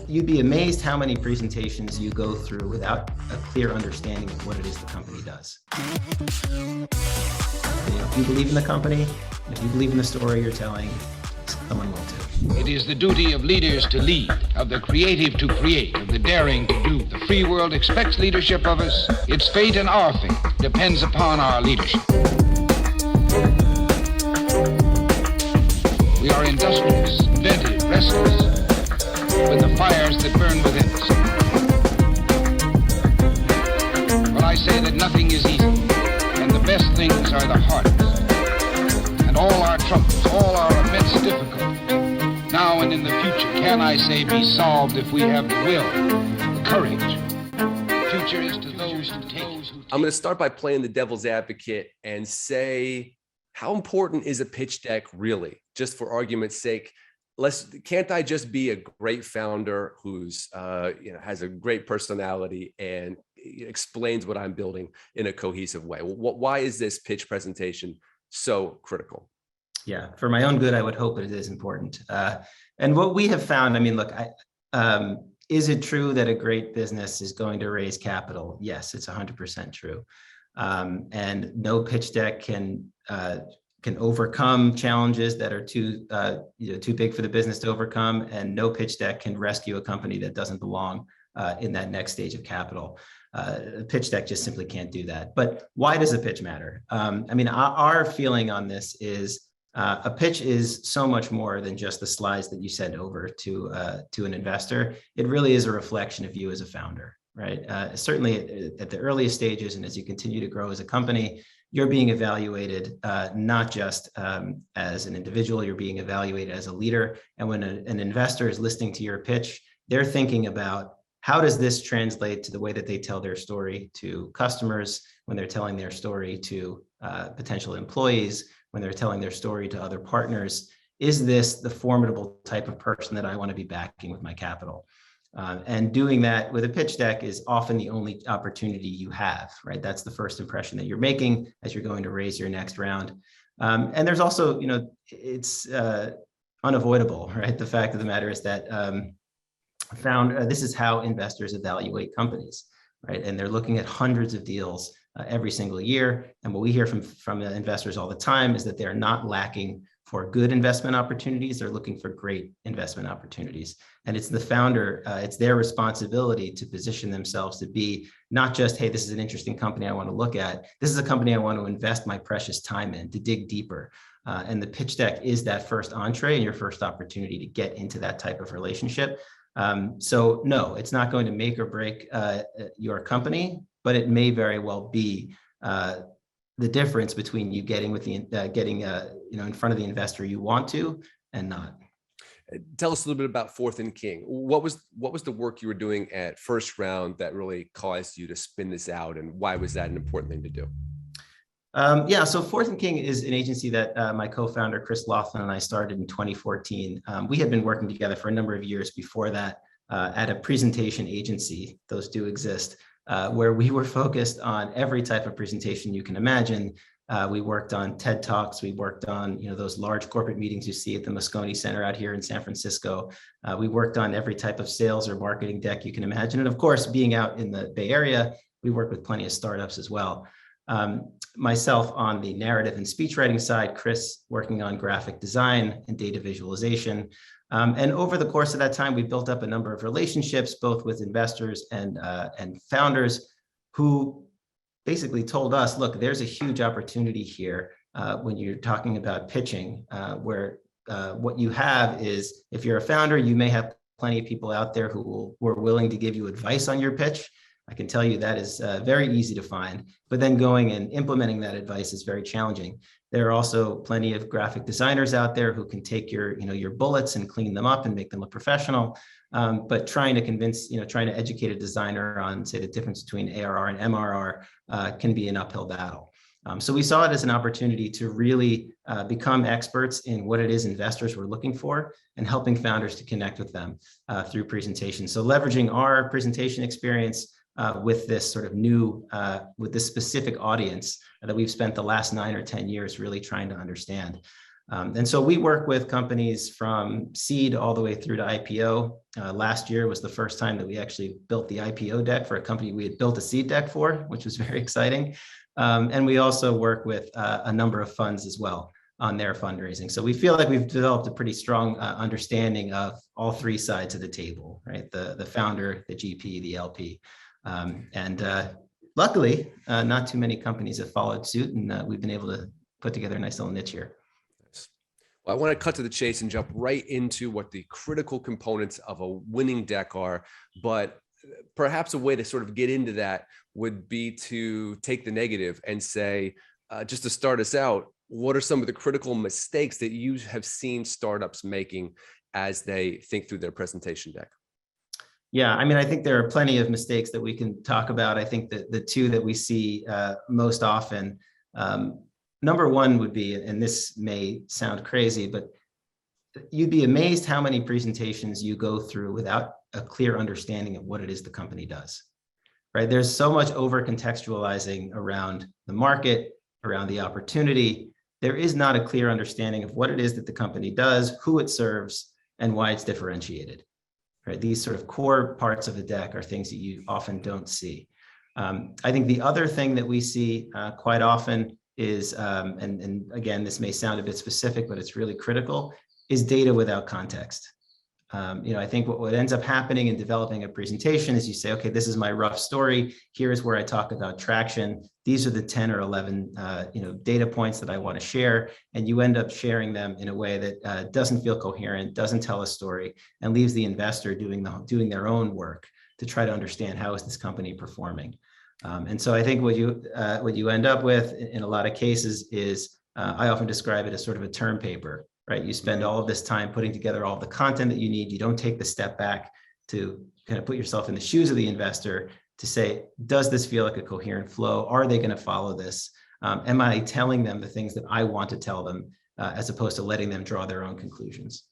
you'd be amazed how many presentations you go through without a clear understanding of what it is the company does. If you believe in the company, if you believe in the story you're telling, someone will too. It is the duty of leaders to lead, of the creative to create, of the daring to do. The free world expects leadership of us. Its fate and our fate depends upon our leadership. We are industrious, inventive, restless, with the fires that burn within us. But I say that nothing is easy, and the best things are the hardest. And all our troubles, all our immense difficulties, now and in the future, can I say, be solved if we have the will, the courage. The future is to those who take. I'm going to start by playing the devil's advocate and say, how important is a pitch deck really? Just for argument's sake, can't I just be a great founder who's has a great personality and explains what I'm building in a cohesive way? Why is this pitch presentation so critical? Yeah, for my own good, I would hope it is important. And what we have found, I mean, look, is it true that a great business is going to raise capital? Yes, it's 100% true. And no pitch deck can overcome challenges that are too big for the business to overcome, and no pitch deck can rescue a company that doesn't belong in that next stage of capital. A pitch deck just simply can't do that. But why does a pitch matter? I mean, our feeling on this is a pitch is so much more than just the slides that you send over to an investor. It really is a reflection of you as a founder, right? Certainly at the earliest stages, and as you continue to grow as a company, you're being evaluated not just as an individual, you're being evaluated as a leader. And when an investor is listening to your pitch, they're thinking about, how does this translate to the way that they tell their story to customers, when they're telling their story to potential employees, when they're telling their story to other partners? Is this the formidable type of person that I want to be backing with my capital? And doing that with a pitch deck is often the only opportunity you have, right? That's the first impression that you're making as you're going to raise your next round. And there's also, it's unavoidable, right? The fact of the matter is that this is how investors evaluate companies, right? And they're looking at hundreds of deals every single year. And what we hear from investors all the time is that they're not lacking for good investment opportunities. They're looking for great investment opportunities. And it's the founder, it's their responsibility to position themselves to be not just, hey, this is an interesting company I want to look at. This is a company I want to invest my precious time in, to dig deeper. And the pitch deck is that first entree and your first opportunity to get into that type of relationship. So no, it's not going to make or break your company, but it may very well be the difference between you getting with the in front of the investor you want to and not. Tell us a little bit about Fourth and King. What was the work you were doing at First Round that really caused you to spin this out, and why was that an important thing to do? Yeah, so Fourth and King is an agency that my co-founder Chris Laughlin and I started in 2014. We had been working together for a number of years before that at a presentation agency. Those do exist. Where we were focused on every type of presentation you can imagine. We worked on TED Talks. We worked on those large corporate meetings you see at the Moscone Center out here in San Francisco. We worked on every type of sales or marketing deck you can imagine. And of course, being out in the Bay Area, we work with plenty of startups as well. Myself on the narrative and speech writing side, Chris working on graphic design and data visualization. And over the course of that time, we built up a number of relationships, both with investors and founders who basically told us, look, there's a huge opportunity here when you're talking about pitching, where what you have is, if you're a founder, you may have plenty of people out there who are willing to give you advice on your pitch. I can tell you that is very easy to find, but then going and implementing that advice is very challenging. There are also plenty of graphic designers out there who can take your bullets and clean them up and make them look professional. But trying to educate a designer on, say, the difference between ARR and MRR can be an uphill battle. So we saw it as an opportunity to really become experts in what it is investors were looking for and helping founders to connect with them through presentations. So leveraging our presentation experience with this sort of with this specific audience that we've spent the last 9 or 10 years really trying to understand. And so we work with companies from seed all the way through to IPO. Last year was the first time that we actually built the IPO deck for a company we had built a seed deck for, which was very exciting. And we also work with a number of funds as well on their fundraising. So we feel like we've developed a pretty strong understanding of all three sides of the table, right? The founder, the GP, the LP. Luckily, not too many companies have followed suit, and we've been able to put together a nice little niche here. Well, I want to cut to the chase and jump right into what the critical components of a winning deck are, but perhaps a way to sort of get into that would be to take the negative and say, just to start us out, what are some of the critical mistakes that you have seen startups making as they think through their presentation deck? Yeah, I mean, I think there are plenty of mistakes that we can talk about. I think that the two that we see most often, number one would be, and this may sound crazy, but you'd be amazed how many presentations you go through without a clear understanding of what it is the company does, right? There's so much over contextualizing around the market, around the opportunity. There is not a clear understanding of what it is that the company does, who it serves, and why it's differentiated, right? These sort of core parts of the deck are things that you often don't see. I think the other thing that we see quite often is, and again, this may sound a bit specific, but it's really critical, is data without context. I think what ends up happening in developing a presentation is you say, okay, this is my rough story. Here's where I talk about traction. These are the 10 or 11 data points that I want to share. And you end up sharing them in a way that doesn't feel coherent, doesn't tell a story, and leaves the investor doing their own work to try to understand how is this company performing. And so I think what you end up with in a lot of cases is, I often describe it as sort of a term paper, right? You spend all of this time putting together all the content that you need. You don't take the step back to kind of put yourself in the shoes of the investor to say, does this feel like a coherent flow? Are they going to follow this? Am I telling them the things that I want to tell them, as opposed to letting them draw their own conclusions?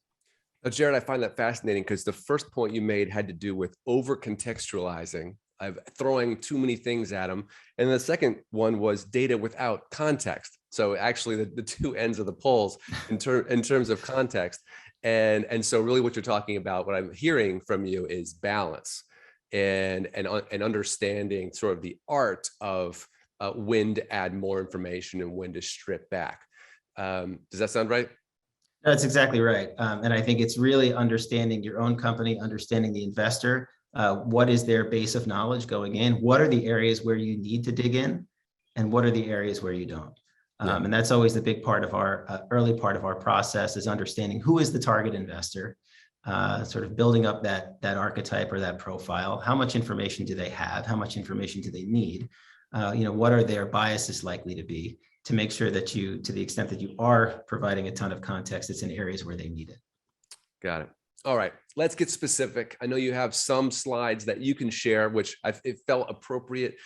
Now, Jared, I find that fascinating because the first point you made had to do with over contextualizing, throwing too many things at them. And the second one was data without context. So actually the two ends of the poles in terms of context. And so really what you're talking about, what I'm hearing from you is balance and understanding sort of the art of when to add more information and when to strip back. Does that sound right? That's exactly right. And I think it's really understanding your own company, understanding the investor. What is their base of knowledge going in? What are the areas where you need to dig in? And what are the areas where you don't? And that's always the big part of our early part of our process, is understanding who is the target investor, sort of building up that archetype or that profile. How much information do they have? How much information do they need? What are their biases likely to be, to make sure that you, to the extent that you are providing a ton of context, it's in areas where they need it. Got it. All right, let's get specific. I know you have some slides that you can share, which it felt appropriate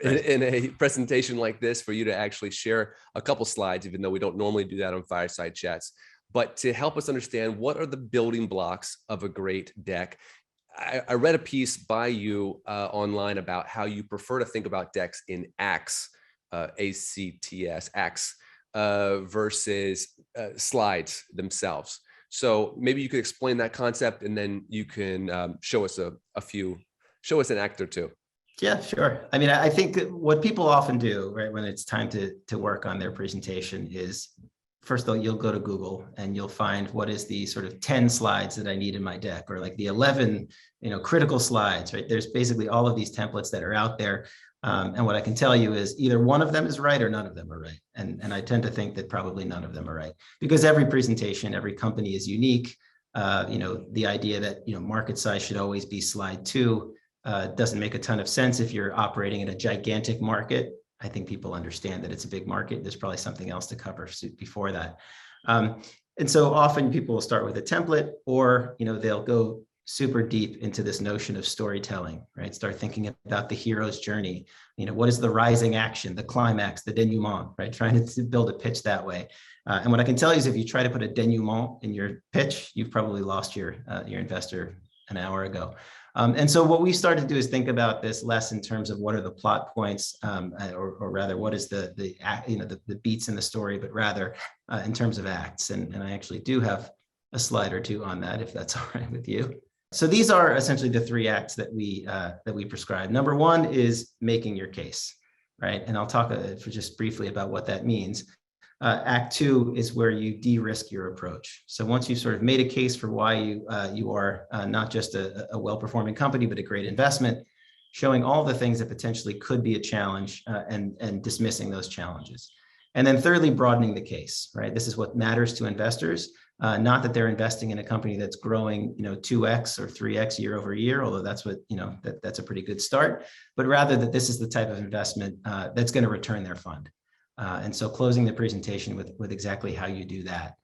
in a presentation like this for you to actually share a couple slides, even though we don't normally do that on Fireside Chats. But to help us understand what are the building blocks of a great deck, I read a piece by you online about how you prefer to think about decks in acts, A-C-T-S, acts, versus slides themselves. So maybe you could explain that concept, and then you can show us show us an act or two. Yeah, sure. I mean, I think that what people often do, right, when it's time to work on their presentation is, first of all, you'll go to Google and you'll find what is the sort of 10 slides that I need in my deck, or like the 11, critical slides, right? There's basically all of these templates that are out there. And what I can tell you is either one of them is right or none of them are right. And I tend to think that probably none of them are right, because every presentation, every company is unique. The idea that, market size should always be slide 2 doesn't make a ton of sense if you're operating in a gigantic market. I think people understand that it's a big market. There's probably something else to cover before that. And so often people will start with a template, or, they'll go super deep into this notion of storytelling, right? Start thinking about the hero's journey. What is the rising action, the climax, the denouement, right? Trying to build a pitch that way. And what I can tell you is if you try to put a denouement in your pitch, you've probably lost your investor an hour ago. And so what we started to do is think about this less in terms of what are the plot points, or rather what is the act, the beats in the story, but rather in terms of acts. And I actually do have a slide or two on that, if that's all right with you. So these are essentially the three acts that we prescribe. Number one is making your case, right? And I'll talk for just briefly about what that means. Act two is where you de-risk your approach. So once you've sort of made a case for why you are not just a well-performing company, but a great investment, showing all the things that potentially could be a challenge, and dismissing those challenges. And then thirdly, broadening the case, right? This is what matters to investors. Not that they're investing in a company that's growing, 2x or 3x year over year, although that's what, that's a pretty good start, but rather that this is the type of investment that's going to return their fund. And so closing the presentation with exactly how you do that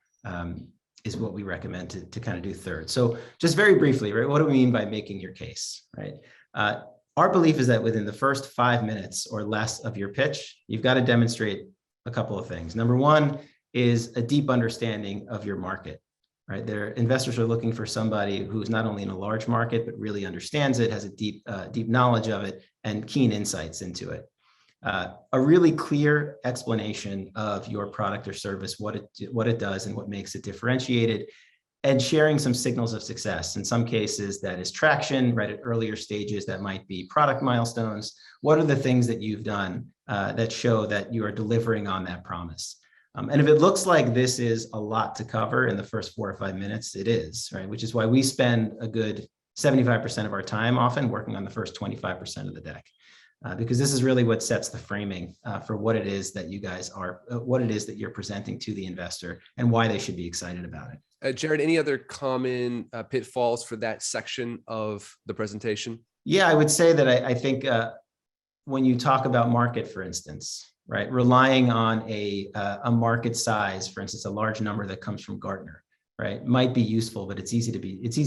is what we recommend to kind of do third. So just very briefly, right, what do we mean by making your case, right? Our belief is that within the first 5 minutes or less of your pitch, you've got to demonstrate a couple of things. Number one is a deep understanding of your market, right? Their investors are looking for somebody who's not only in a large market, but really understands it, has a deep knowledge of it, and keen insights into it. A really clear explanation of your product or service, what it does and what makes it differentiated, and sharing some signals of success. In some cases, that is traction, right? At earlier stages, that might be product milestones. What are the things that you've done that show that you are delivering on that promise? And if it looks like this is a lot to cover in the first 4 or 5 minutes, it is, right? Which is why we spend a good 75% of our time often working on the first 25% of the deck. Because this is really what sets the framing for what it is that you guys are, what it is that you're presenting to the investor and why they should be excited about it. Jared, any other common pitfalls for that section of the presentation? Yeah, I would say that I think when you talk about market, for instance, right, relying on a market size, for instance, a large number that comes from Gartner, right, might be useful, but it's easy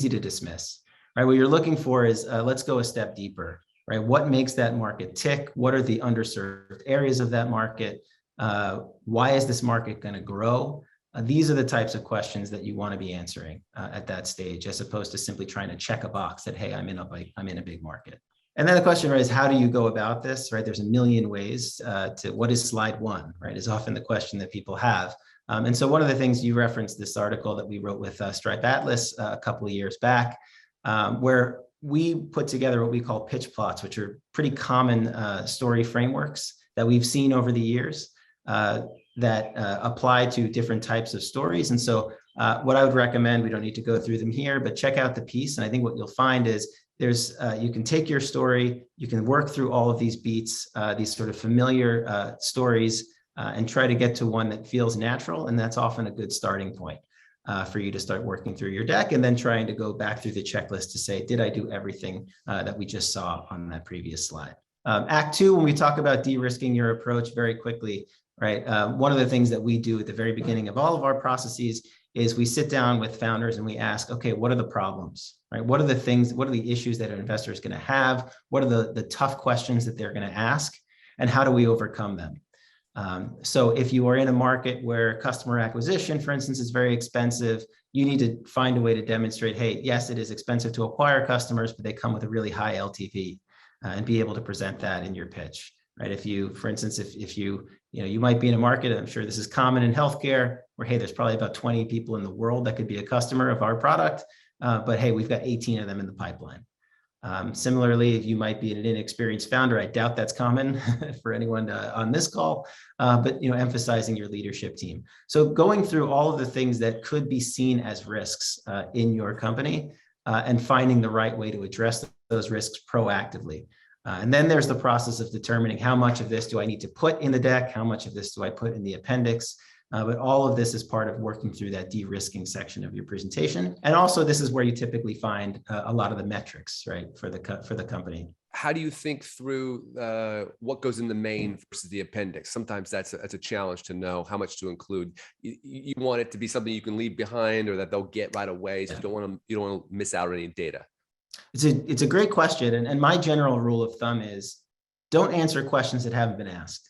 to dismiss, right? What you're looking for is let's go a step deeper. Right? What makes that market tick? What are the underserved areas of that market? Why is this market going to grow? These are the types of questions that you want to be answering at that stage, as opposed to simply trying to check a box that, hey, I'm in a big market. And then the question, right, is how do you go about this? Right? There's a million ways to what is slide one, right? Is often the question that people have. And so one of the things you referenced this article that we wrote with Stripe Atlas a couple of years back, where we put together what we call pitch plots, which are pretty common story frameworks that we've seen over the years that apply to different types of stories. And so what I would recommend, we don't need to go through them here, but check out the piece. And I think what you'll find is there's you can take your story, you can work through all of these beats, these sort of familiar stories, and try to get to one that feels natural. And that's often a good starting point. For you to start working through your deck and then trying to go back through the checklist to say, did I do everything that we just saw on that previous slide? Act two, when we talk about de-risking your approach very quickly, right? One of the things that we do at the very beginning of all of our processes is we sit down with founders and we ask, okay, what are the problems, right? What are the things, what are the issues that an investor is going to have? What are the tough questions that they're going to ask? And how do we overcome them? So if you are in a market where customer acquisition, for instance, is very expensive, you need to find a way to demonstrate, hey, yes, it is expensive to acquire customers, but they come with a really high LTV, and be able to present that in your pitch, right? If you, for instance, if you might be in a market, I'm sure this is common in healthcare, where, hey, there's probably about 20 people in the world that could be a customer of our product, but hey, we've got 18 of them in the pipeline. Similarly, you might be an inexperienced founder. I doubt that's common for anyone on this call, but emphasizing your leadership team. So going through all of the things that could be seen as risks in your company and finding the right way to address those risks proactively. And then there's the process of determining how much of this do I need to put in the deck, how much of this do I put in the appendix. But all of this is part of working through that de-risking section of your presentation. And also, this is where you typically find a lot of the metrics, right, for the company. How do you think through what goes in the main versus the appendix? Sometimes that's a challenge to know how much to include. You want it to be something you can leave behind or that they'll get right away. So you don't want to miss out on any data. It's a great question. And my general rule of thumb is don't answer questions that haven't been asked.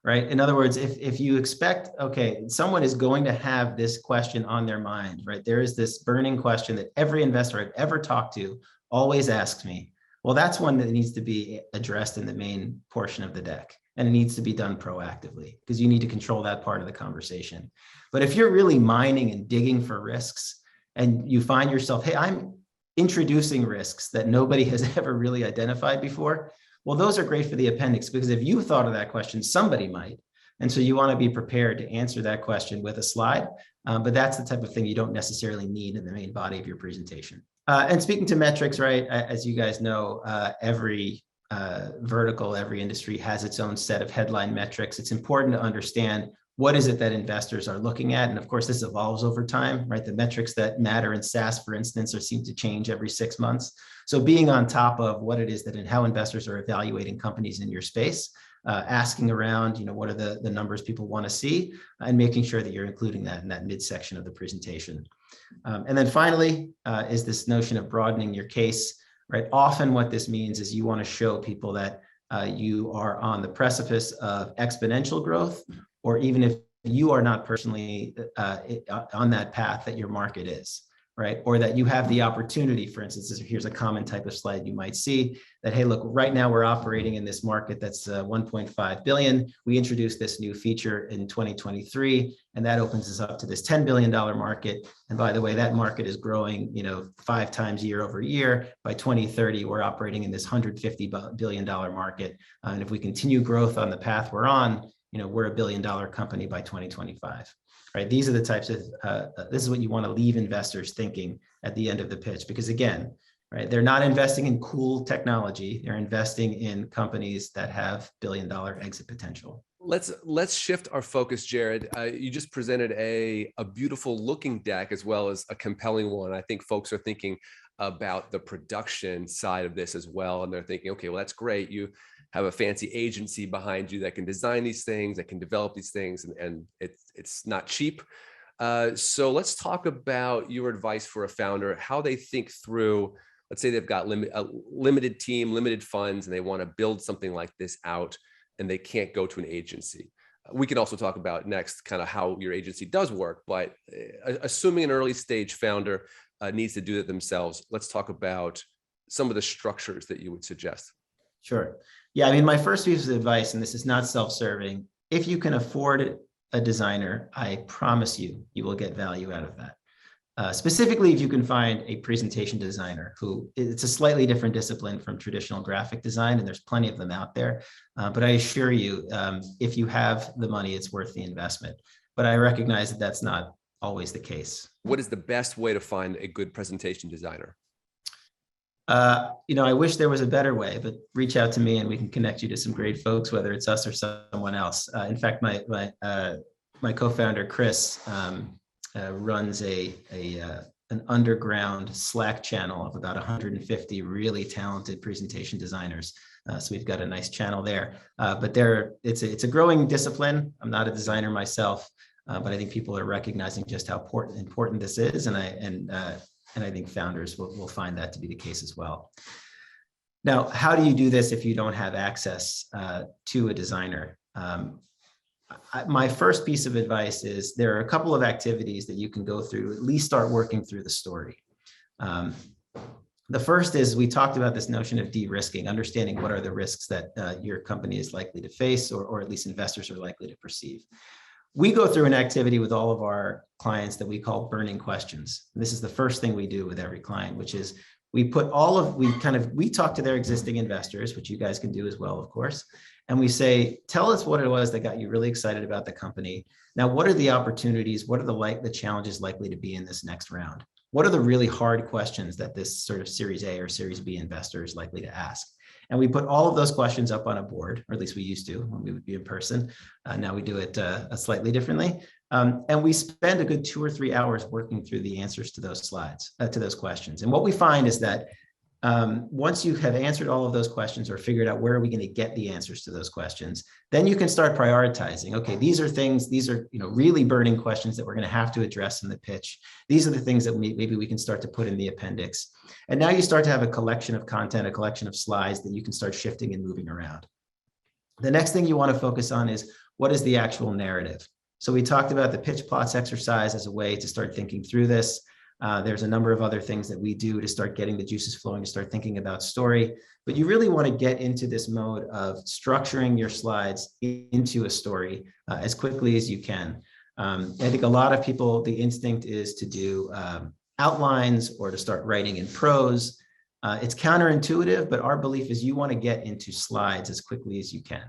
Right. In other words, if you expect, okay, someone is going to have this question on their mind, right? There is this burning question that every investor I've ever talked to always asks me, well, that's one that needs to be addressed in the main portion of the deck. And it needs to be done proactively because you need to control that part of the conversation. But if you're really mining and digging for risks and you find yourself, hey, I'm introducing risks that nobody has ever really identified before, well, those are great for the appendix because if you thought of that question, somebody might. And so you want to be prepared to answer that question with a slide. But that's the type of thing you don't necessarily need in the main body of your presentation. And speaking to metrics, right, as you guys know, every vertical, every industry has its own set of headline metrics. It's important to understand what is it that investors are looking at. And of course, this evolves over time, right? The metrics that matter in SaaS, for instance, seem to change every 6 months. So being on top of what it is that and how investors are evaluating companies in your space, asking around, what are the numbers people want to see, and making sure that you're including that in that midsection of the presentation. And then finally, is this notion of broadening your case, right? Often what this means is you want to show people that you are on the precipice of exponential growth, or even if you are not personally on that path that your market is, right? Or that you have the opportunity, for instance, here's a common type of slide you might see that, hey, look, right now we're operating in this market that's 1.5 billion. We introduced this new feature in 2023, and that opens us up to this $10 billion market. And by the way, that market is growing, 5 times year over year. By 2030, we're operating in this $150 billion market. And if we continue growth on the path we're on, we're $1 billion company by 2025. Right? These are the types of, this is what you want to leave investors thinking at the end of the pitch, because again, right, they're not investing in cool technology. They're investing in companies that have billion-dollar exit potential. Let's shift our focus, Jared. You just presented a beautiful looking deck as well as a compelling one. I think folks are thinking about the production side of this as well. And they're thinking, okay, well, that's great. You have a fancy agency behind you that can design these things, that can develop these things, and it's not cheap. So let's talk about your advice for a founder, how they think through, let's say they've got a limited team, limited funds, and they want to build something like this out and they can't go to an agency. We can also talk about next kind of how your agency does work, but assuming an early stage founder needs to do it themselves, let's talk about some of the structures that you would suggest. Sure. Yeah, I mean, my first piece of advice, and this is not self-serving, if you can afford a designer, I promise you, you will get value out of that. Specifically, if you can find a presentation designer who, it's a slightly different discipline from traditional graphic design, and there's plenty of them out there. But I assure you, if you have the money, it's worth the investment. But I recognize that that's not always the case. What is the best way to find a good presentation designer? I wish there was a better way, but reach out to me and we can connect you to some great folks, whether it's us or someone else. In fact, my co-founder, Chris, runs an underground Slack channel of about 150 really talented presentation designers. So we've got a nice channel there, but it's a growing discipline. I'm not a designer myself, but I think people are recognizing just how important this is. And I think founders will find that to be the case as well. Now, how do you do this if you don't have access to a designer? My first piece of advice is there are a couple of activities that you can go through, at least start working through the story. The first is we talked about this notion of de-risking, understanding what are the risks that your company is likely to face, or at least investors are likely to perceive. We go through an activity with all of our clients that we call burning questions. And this is the first thing we do with every client, which is we talk to their existing investors, which you guys can do as well, of course. And we say, tell us what it was that got you really excited about the company. Now, what are the opportunities? What are the challenges likely to be in this next round? What are the really hard questions that this sort of Series A or Series B investor is likely to ask? And we put all of those questions up on a board, or at least we used to when we would be in person. Now we do it slightly differently. And we spend a good 2 or 3 hours working through the answers to those slides, to those questions. And what we find is that once you have answered all of those questions or figured out where are we going to get the answers to those questions, then you can start prioritizing. Okay, these are really burning questions that we're going to have to address in the pitch. These are the things that maybe we can start to put in the appendix. And now you start to have a collection of content, a collection of slides that you can start shifting and moving around. The next thing you want to focus on is what is the actual narrative? So we talked about the pitch plots exercise as a way to start thinking through this. There's a number of other things that we do to start getting the juices flowing, to start thinking about story. But you really want to get into this mode of structuring your slides into a story as quickly as you can. I think a lot of people, the instinct is to do outlines or to start writing in prose. It's counterintuitive, but our belief is you want to get into slides as quickly as you can,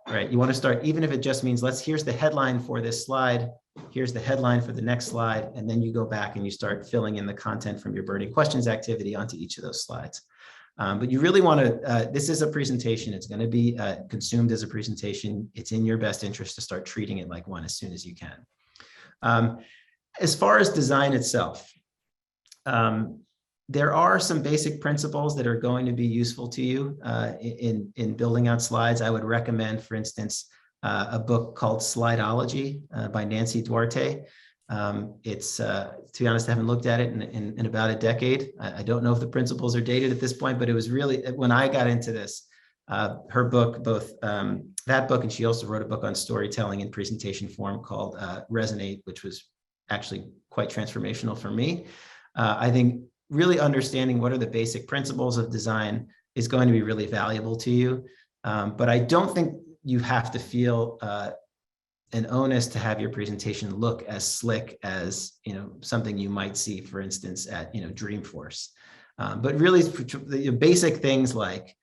right? You want to start, even if it just means here's the headline for this slide, here's the headline for the next slide, and then you go back and you start filling in the content from your burning questions activity onto each of those slides. But you really want to, this is a presentation. It's going to be consumed as a presentation. It's in your best interest to start treating it like one as soon as you can. As far as design itself, there are some basic principles that are going to be useful to you in building out slides. I would recommend, for instance, a book called Slideology by Nancy Duarte. It's, to be honest, I haven't looked at it in about a decade. I don't know if the principles are dated at this point, but it was really, when I got into this, her book, both that book, and she also wrote a book on storytelling in presentation form called Resonate, which was actually quite transformational for me. I think really understanding what are the basic principles of design is going to be really valuable to you. But I don't think you have to feel an onus to have your presentation look as slick as, something you might see, for instance, at, Dreamforce. But really the basic things like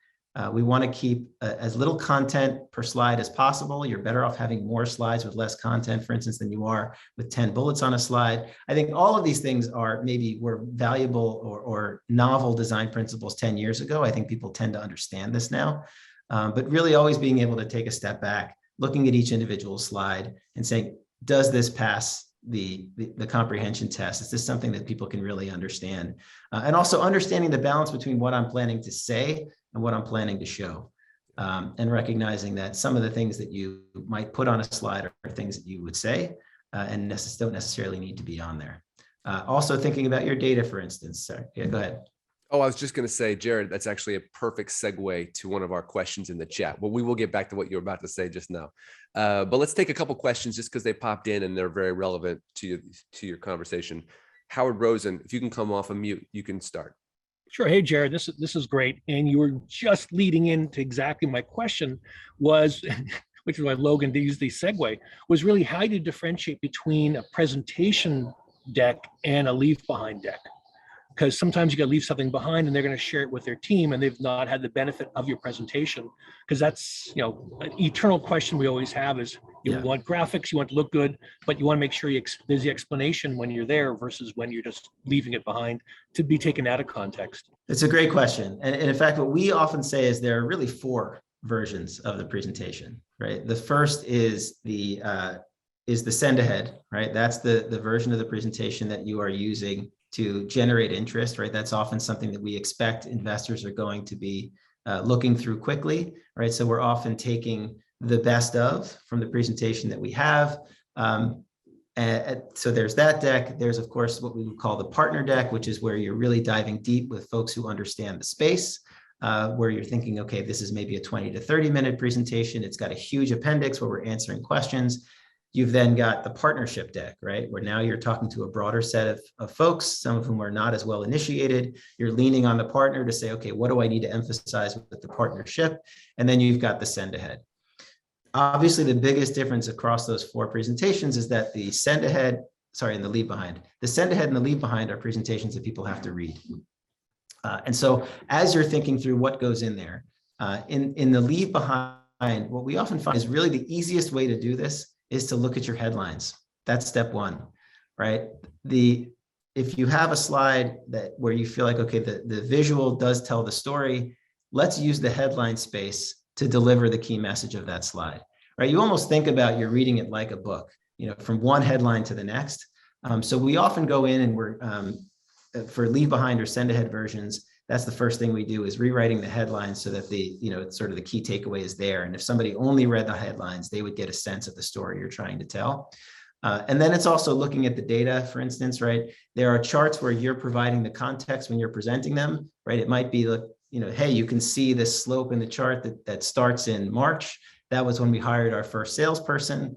we want to keep as little content per slide as possible. You're better off having more slides with less content, for instance, than you are with 10 bullets on a slide. I think all of these things were valuable or novel design principles 10 years ago. I think people tend to understand this now, but really always being able to take a step back, looking at each individual slide and saying, does this pass the comprehension test? Is this something that people can really understand? And also understanding the balance between what I'm planning to say and what I'm planning to show, and recognizing that some of the things that you might put on a slide are things that you would say and don't necessarily need to be on there. Also thinking about your data, for instance. Sorry. Yeah, go ahead. Oh, I was just going to say, Jared, that's actually a perfect segue to one of our questions in the chat. Well, we will get back to what you were about to say just now. But let's take a couple questions just because they popped in and they're very relevant to your conversation. Howard Rosen, if you can come off of mute, you can start. Sure. Hey, Jared, this is great. And you were just leading into exactly my question was, which is why Logan used the segue, was really how do you differentiate between a presentation deck and a leave behind deck? Because sometimes you got to leave something behind and they're going to share it with their team and they've not had the benefit of your presentation. Because that's, an eternal question we always have is you want graphics, you want to look good, but you want to make sure there's the explanation when you're there versus when you're just leaving it behind to be taken out of context. It's a great question. And in fact, what we often say is there are really 4 versions of the presentation, right? The first is the send ahead, right? That's the version of the presentation that you are using to generate interest, right? That's often something that we expect investors are going to be looking through quickly, right? So we're often taking the best of from the presentation that we have. So there's that deck. There's, of course, what we would call the partner deck, which is where you're really diving deep with folks who understand the space, where you're thinking, okay, this is maybe a 20 to 30 minute presentation. It's got a huge appendix where we're answering questions. You've then got the partnership deck, right? Where now you're talking to a broader set of folks, some of whom are not as well initiated. You're leaning on the partner to say, okay, what do I need to emphasize with the partnership? And then you've got the send ahead. Obviously, the biggest difference across those 4 presentations is that the send ahead, and the leave behind. The send ahead and the leave behind are presentations that people have to read. And so as you're thinking through what goes in there, in the leave behind, what we often find is really the easiest way to do this is to look at your headlines. That's step 1, right? If you have a slide where you feel like, okay, the visual does tell the story, let's use the headline space to deliver the key message of that slide, right? You almost think about you're reading it like a book, from one headline to the next. So we often go in and we're, for leave behind or send ahead versions, that's the first thing we do is rewriting the headlines so that sort of the key takeaway is there. And if somebody only read the headlines, they would get a sense of the story you're trying to tell. And then it's also looking at the data, for instance, right? There are charts where you're providing the context when you're presenting them, right? It might be, hey, you can see this slope in the chart that starts in March. That was when we hired our first salesperson.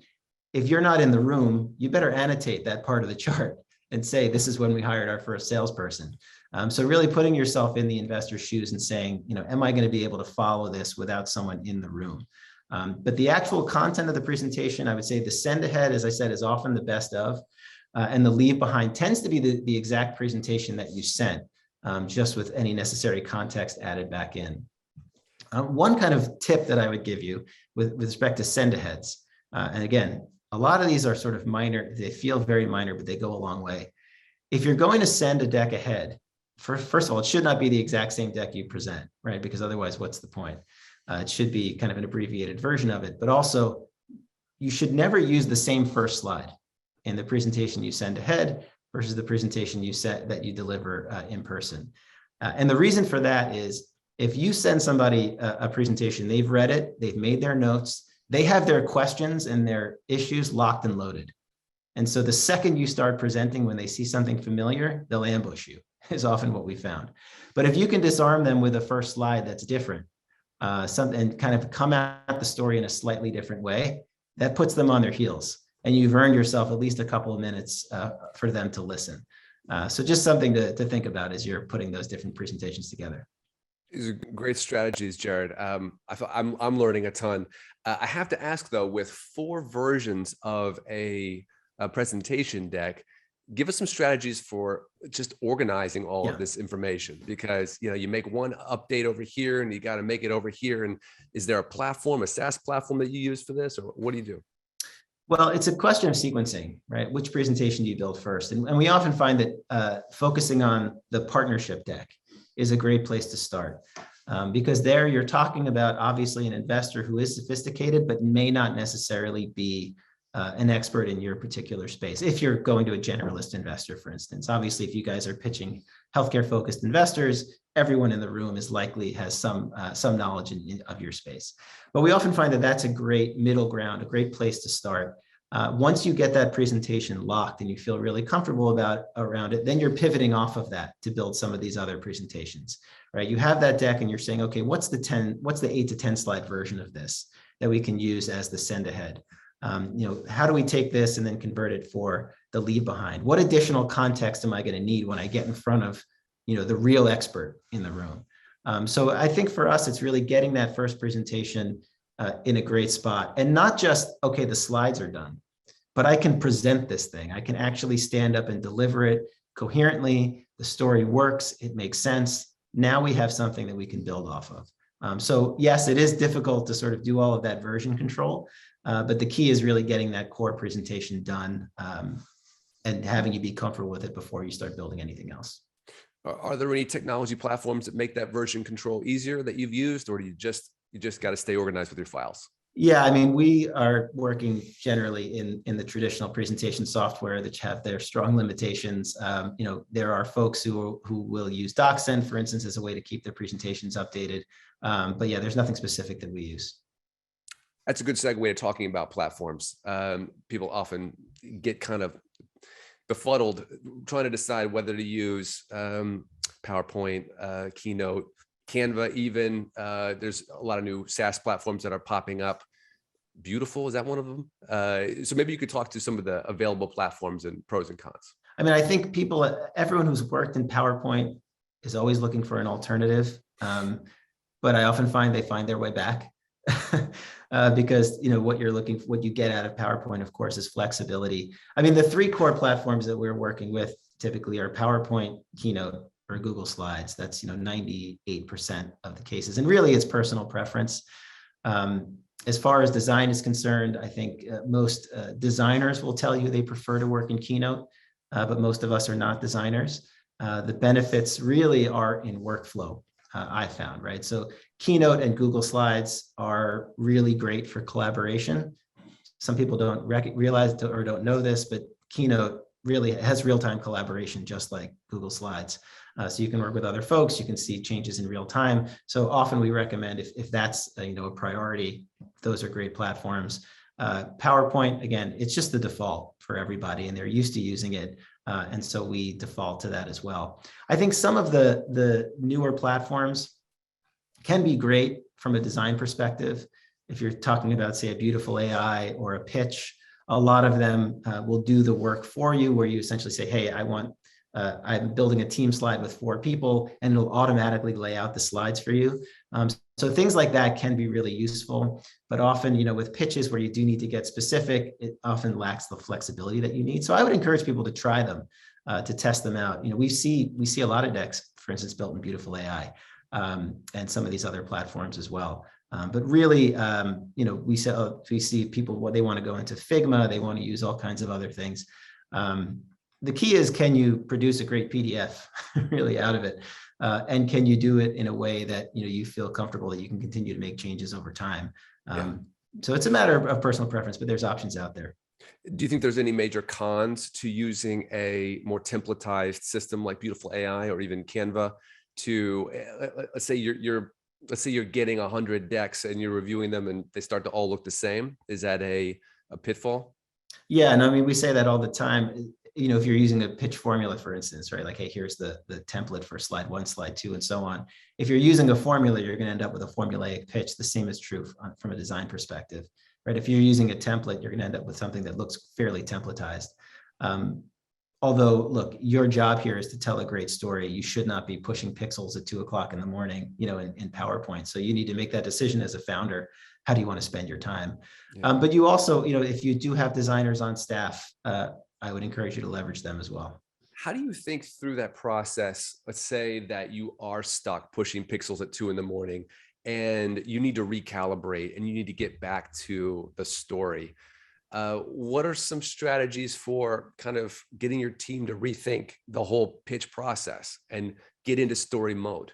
If you're not in the room, you better annotate that part of the chart. and say, this is when we hired our first salesperson. So really putting yourself in the investor's shoes and saying, am I going to be able to follow this without someone in the room? But the actual content of the presentation, I would say the send ahead, as I said, is often the best of, and the leave behind tends to be the exact presentation that you sent, just with any necessary context added back in. One kind of tip that I would give you with respect to send aheads, and again, a lot of these are sort of minor, they feel very minor, but they go a long way. If you're going to send a deck ahead, first of all, it should not be the exact same deck you present, right? Because otherwise, what's the point? It should be kind of an abbreviated version of it, but also you should never use the same first slide in the presentation you send ahead versus the presentation that you deliver in person. And the reason for that is if you send somebody a presentation, they've read it, they've made their notes, they have their questions and their issues locked and loaded. And so the second you start presenting, when they see something familiar, they'll ambush you, is often what we found. But if you can disarm them with a first slide that's different, and kind of come at the story in a slightly different way, that puts them on their heels. And you've earned yourself at least a couple of minutes for them to listen. So just something to think about as you're putting those different presentations together. These are great strategies, Jared. I'm learning a ton. I have to ask though, with 4 versions of a presentation deck, give us some strategies for just organizing all of this information, because you make one update over here and you got to make it over here. And is there a platform, a SaaS platform that you use for this, or what do you do? Well, it's a question of sequencing, right? Which presentation do you build first? And we often find that focusing on the partnership deck is a great place to start, because there you're talking about obviously an investor who is sophisticated, but may not necessarily be an expert in your particular space. If you're going to a generalist investor, for instance, obviously, if you guys are pitching healthcare focused investors, everyone in the room is likely has some knowledge of your space. But we often find that that's a great middle ground, a great place to start. Once you get that presentation locked and you feel really comfortable around it, then you're pivoting off of that to build some of these other presentations, right? You have that deck and you're saying, okay, what's the 8 to 10 slide version of this that we can use as the send ahead? How do we take this and then convert it for the leave behind? What additional context am I going to need when I get in front of, the real expert in the room? So I think for us, it's really getting that first presentation in a great spot, and not just, okay, the slides are done, but I can present this thing. I can actually stand up and deliver it coherently. The story works. It makes sense. Now we have something that we can build off of. So yes, it is difficult to sort of do all of that version control, but the key is really getting that core presentation done and having you be comfortable with it before you start building anything else. Are there any technology platforms that make that version control easier that you've used, or do you just got to stay organized with your files? Yeah, I mean, we are working generally in the traditional presentation software that have their strong limitations. There are folks who will use DocSend, for instance, as a way to keep their presentations updated. But yeah, there's nothing specific that we use. That's a good segue to talking about platforms. People often get kind of befuddled trying to decide whether to use PowerPoint, Keynote, Canva even. There's a lot of new SaaS platforms that are popping up. Beautiful, is that one of them? So maybe you could talk to some of the available platforms and pros and cons. I mean, I think everyone who's worked in PowerPoint is always looking for an alternative. But I often find they find their way back because what you get out of PowerPoint, of course, is flexibility. I mean, the 3 core platforms that we're working with typically are PowerPoint, Keynote, or Google Slides. That's 98% of the cases, and really it's personal preference. As far as design is concerned, I think most designers will tell you they prefer to work in Keynote, but most of us are not designers. The benefits really are in workflow. I found, right? So Keynote and Google Slides are really great for collaboration. Some people don't realize or don't know this, but Keynote really has real-time collaboration, just like Google Slides. So you can work with other folks, you can see changes in real time. So often we recommend if that's a priority, those are great platforms. PowerPoint, again, it's just the default for everybody and they're used to using it. And so we default to that as well. I think some of the newer platforms can be great from a design perspective. If you're talking about, say, a beautiful AI or a pitch, A lot of them will do the work for you, where you essentially say, hey, I'm building a team slide with 4 people, and it'll automatically lay out the slides for you. So things like that can be really useful, but often, with pitches where you do need to get specific, it often lacks the flexibility that you need. So I would encourage people to try them, to test them out. We see a lot of decks, for instance, built in Beautiful AI, and some of these other platforms as well. But really, we see people, what they want to go into Figma, they want to use all kinds of other things. The key is, can you produce a great PDF really out of it? And can you do it in a way that you feel comfortable that you can continue to make changes over time? So it's a matter of personal preference, but there's options out there. Do you think there's any major cons to using a more templatized system like Beautiful AI or even Canva to, let's say you're getting 100 decks and you're reviewing them and they start to all look the same? Is that a pitfall? Yeah, and I mean, we say that all the time. If you're using a pitch formula, for instance, right? Like, hey, here's the template for slide 1, slide 2, and so on. If you're using a formula, you're going to end up with a formulaic pitch. The same is true from a design perspective, right? If you're using a template, you're going to end up with something that looks fairly templatized. Although, look, your job here is to tell a great story. You should not be pushing pixels at 2 o'clock in the morning, in PowerPoint. So you need to make that decision as a founder. How do you want to spend your time? Yeah. But you also, if you do have designers on staff, I would encourage you to leverage them as well. How do you think through that process? Let's say that you are stuck pushing pixels at 2 in the morning and you need to recalibrate and you need to get back to the story. What are some strategies for kind of getting your team to rethink the whole pitch process and get into story mode?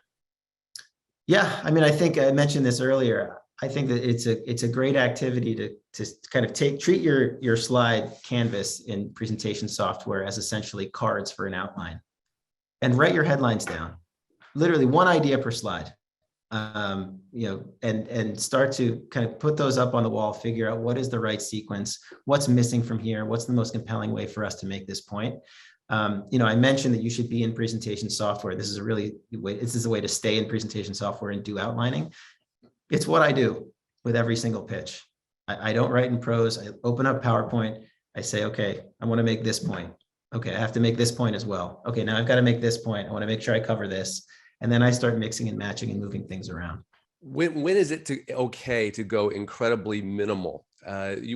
Yeah, I mean, I think I mentioned this earlier. I think that it's a great activity to kind of treat your slide canvas in presentation software as essentially cards for an outline, and write your headlines down. Literally one idea per slide, and start to kind of put those up on the wall. Figure out what is the right sequence, what's missing from here, what's the most compelling way for us to make this point. I mentioned that you should be in presentation software. This is a way to stay in presentation software and do outlining. It's what I do with every single pitch. I don't write in prose. I open up PowerPoint. I say, okay, I want to make this point. Okay, I have to make this point as well. Okay, now I've got to make this point. I want to make sure I cover this. And then I start mixing and matching and moving things around. When is it okay to go incredibly minimal?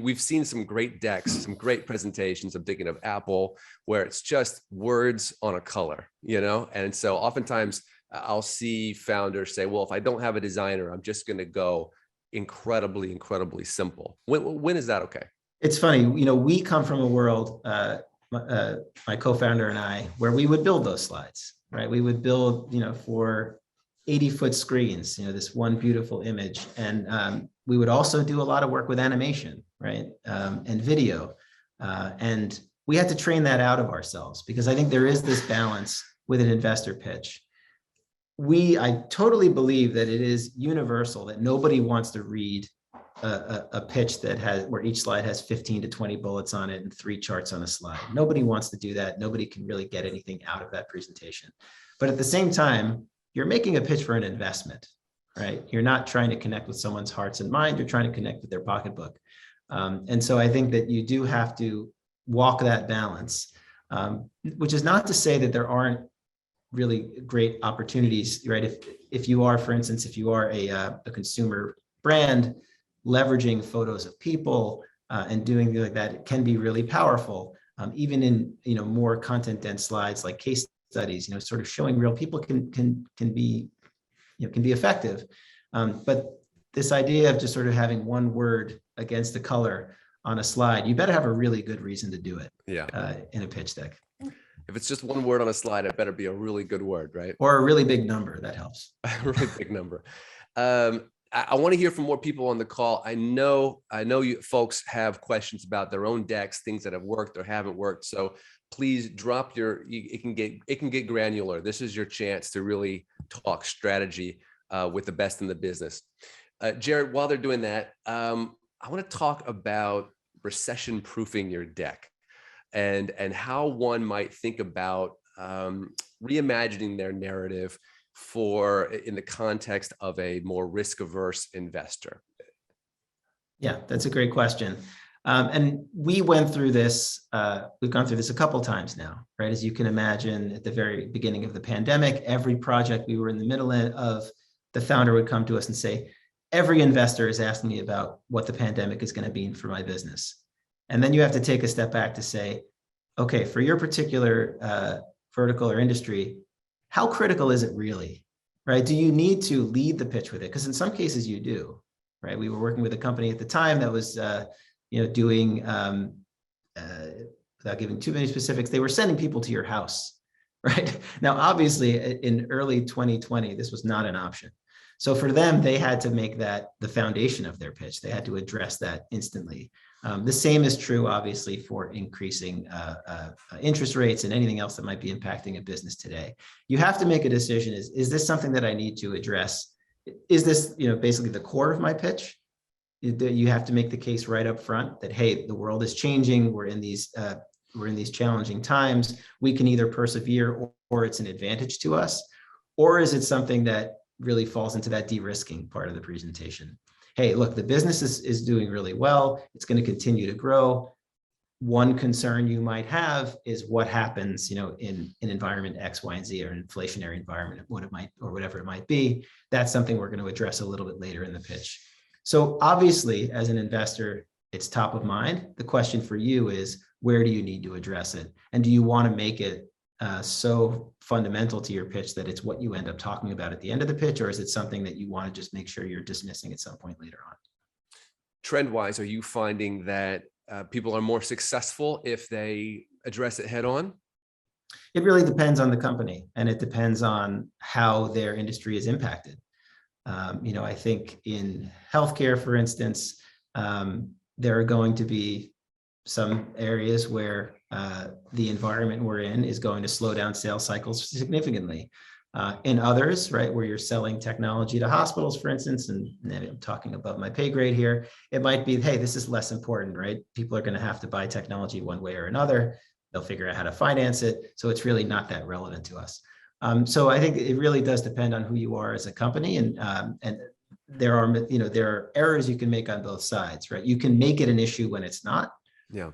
We've seen some great decks, some great presentations. I'm thinking of Apple, where it's just words on a color, And so oftentimes I'll see founders say, well, if I don't have a designer, I'm just going to go incredibly, incredibly simple. When is that okay? It's funny, we come from a world, my co-founder and I, where we would build those slides, right? We would build, for 80-foot screens, this one beautiful image. And we would also do a lot of work with animation, right? And video. And we had to train that out of ourselves, because I think there is this balance with an investor pitch. I totally believe that it is universal that nobody wants to read a pitch where each slide has 15 to 20 bullets on it and 3 charts on a slide. Nobody wants to do that. Nobody can really get anything out of that presentation. But at the same time, you're making a pitch for an investment, right? You're not trying to connect with someone's hearts and mind. You're trying to connect with their pocketbook. And so I think that you do have to walk that balance, which is not to say that there aren't really great opportunities, right? If you are, for instance, if you are a consumer brand, leveraging photos of people and doing things like that, it can be really powerful. Even in more content dense slides like case studies, sort of showing real people can be effective. But this idea of just sort of having one word against the color on a slide, you better have a really good reason to do it. Yeah. In a pitch deck. If it's just one word on a slide, it better be a really good word, right? Or a really big number, that helps. A really big number. I want to hear from more people on the call. I know you folks have questions about their own decks, things that have worked or haven't worked. So please drop it can get granular. This is your chance to really talk strategy with the best in the business. Jared, while they're doing that, I want to talk about recession proofing your deck. And how one might think about reimagining their narrative in the context of a more risk-averse investor. Yeah, that's a great question. And we went through this, we've gone through this a couple times now, right? As you can imagine, at the very beginning of the pandemic, every project we were in the middle of, the founder would come to us and say, every investor is asking me about what the pandemic is going to mean for my business. And then you have to take a step back to say, okay, for your particular vertical or industry, how critical is it really, right? Do you need to lead the pitch with it? Because in some cases you do, right? We were working with a company at the time that was, doing, without giving too many specifics, they were sending people to your house, right? Now, obviously, in early 2020, this was not an option. So for them, they had to make that the foundation of their pitch. They had to address that instantly. The same is true, obviously, for increasing interest rates and anything else that might be impacting a business today. You have to make a decision. Is this something that I need to address? Is this, basically the core of my pitch? You have to make the case right up front that, hey, the world is changing. We're in these challenging times. We can either persevere or it's an advantage to us. Or is it something that really falls into that de-risking part of the presentation? Hey, look, the business is doing really well. It's going to continue to grow. One concern you might have is what happens, in an environment X, Y, and Z, or an inflationary environment, whatever it might be. That's something we're going to address a little bit later in the pitch. So obviously, as an investor, it's top of mind. The question for you is, where do you need to address it? And do you want to make it so fundamental to your pitch that it's what you end up talking about at the end of the pitch, or is it something that you want to just make sure you're dismissing at some point later on? Trend-wise, are you finding that people are more successful if they address it head on? It really depends on the company, and it depends on how their industry is impacted. I think in healthcare, for instance, there are going to be some areas where the environment we're in is going to slow down sales cycles significantly. In others, right, where you're selling technology to hospitals, for instance, and I'm talking above my pay grade here, it might be, hey, this is less important, right? People are going to have to buy technology one way or another. They'll figure out how to finance it. So it's really not that relevant to us. So I think it really does depend on who you are as a company, and there are errors you can make on both sides, right? You can make it an issue when it's not,